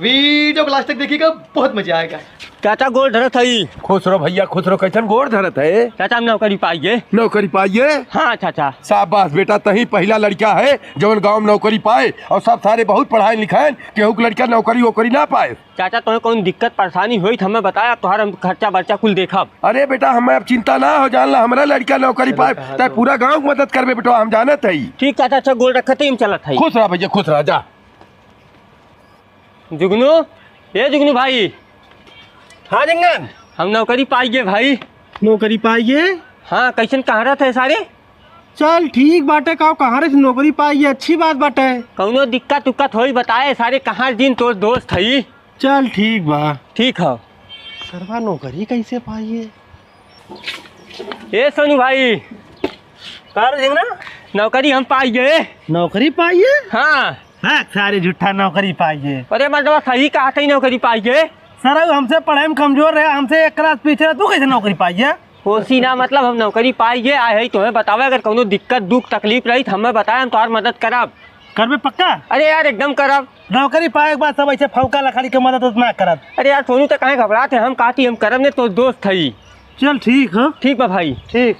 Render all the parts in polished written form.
Video को last तक देखिएगा, बहुत मजा आएगा। चाचा गोड़ धरत है। खुश रहो भैया, खुश रहो। कैसन गोड़ धरत है? चाचा हम नौकरी पाइए। नौकरी पाइए? हाँ चाचा। शाबाश बेटा, तही पहला लड़का है जवन गांव में नौकरी पाए, और सब सारे बहुत पढ़ाए लिखाए, केहू के लड़का नौकरी वोकरी ना पाए। चाचा तुम्हें कौन दिक्कत परेशानी हुई तो हमें बताया, तुम्हारा खर्चा बर्चा कुल देखा। अरे बेटा हमें अब चिंता ना हो, जानला हमारा लड़का नौकरी पाए तो पूरा गांव की मदद करबे बेटा, हम जानत है। ठीक चाचा, अच्छा गोड़ रखते हम चलत है। खुश रहा भैया, खुश रहा। जा जुगनू, ये जुगनू भाई। हाँ जंगन, हम नौकरी पाइए भाई। नौकरी पाइए? हाँ, कैसन कहाँ रहते है सारे? चल ठीक बाटे, कहाँ रे नौकरी पाइए, अच्छी बात बाटे। कौनो दिक्कत उक्कत हो बताए, सारे कहाँ दिन तो दोस्त है। चल ठीक बा। ठीक है। सरवा नौकरी कैसे पाइए? ए सोनू भाई, कार जंगना, नौकरी हम पाइए। नौकरी पाइए? हाँ। हाँ सारे झूठा नौकरी पाइए। अरे मतलब सही कहा था, नौकरी पाइए। सर हमसे पढ़ाई में कमजोर रहे, हमसे एक क्लास पीछे रहे, तू कैसे नौकरी पाइए? होशी ना मतलब हम नौकरी पाइए आए है, तुम्हें बतावे अगर कोनो दिक्कत दुख तकलीफ रही तो हमें बताए, हम तुम्हार मदद करब। करबे पक्का? अरे यार एकदम करब। नौकरी पाए के बाद सब ऐसे फौका लखाड़ी के मदद ना करब। अरे यार सोनू तो कहीं घबराते, हम कहती हम करब ने तो दोस्त है। चल ठीक है। ठीक बा भाई। ठीक।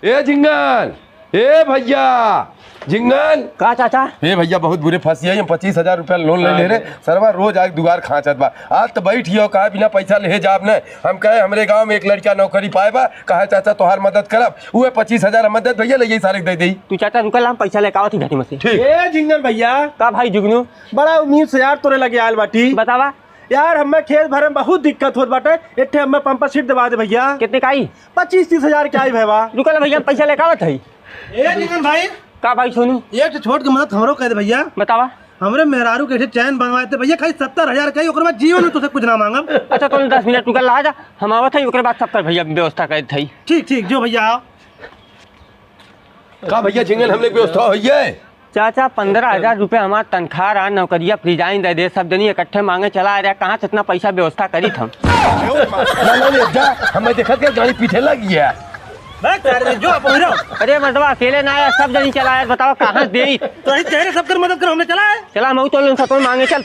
ए झिंगन, ए भैया झिंगन। का चाचा? ए भैया बहुत बुरे फंसी, हम 25,000 रुपया लोन ले रहे। सरवा रोज आग दुगार खाचत बा, आज तो बैठियो कहा बिना पैसा ले जाब न। हम कहे हमरे गांव में एक लड़का नौकरी पाए बा, कहा चाचा तोहार मदद करब, उहे 25,000 मदद भैया ले सारे दे दी। तू चाचा रुकल, हम पैसा लेके आवत घटी में से। ठीक। ए झिंगन भैया। का भाई जुगनू? बड़ा उम्मीद से यार तोरे लगे आयल बाटी। बतावा यार हमें खेत भरे में बहुत दिक्कत होत बाटे, इट्ठे हमें पंप सीट दबा दे भैया। कितने का आई? 25-30 हजार के आई भैया। रुकल भैया, हम पैसा लेके आवत है। ए झिंगन भाई। का भाई सोनू? एक छोट के मदद हमरो कह दे भैया। बतावा। हमरे मेहरारू के चैन बनवाए थे भैया, खाली 70,000 का, ओकर बाद जीवन में तुझसे कुछ ना मांगब। अच्छा तो 10 मिनट रुकल रहा जा, हम आवत है, ओकर बाद सब कर भैया व्यवस्था कर थे। ठीक ठीक, जो भैया आओ। का भैया झिंगन हमने व्यवस्था होइए? चाचा 15,000 रुपये हमारा तनख्वाह रहा, नौकरिया रिजाइन दे दे, सब जनी इकट्ठे मांगे चला आ रहा, कहाँ से इतना पैसा व्यवस्था करी हम। हमें देखा के गाड़ी पीछे लग गया। जो अरे मर्दवा अकेले ना आया, सब जनी चला आया, बताओ कहाँ दे तो सब कर मदद करो, हमने चला है। चला, मैं तो मांगे चल।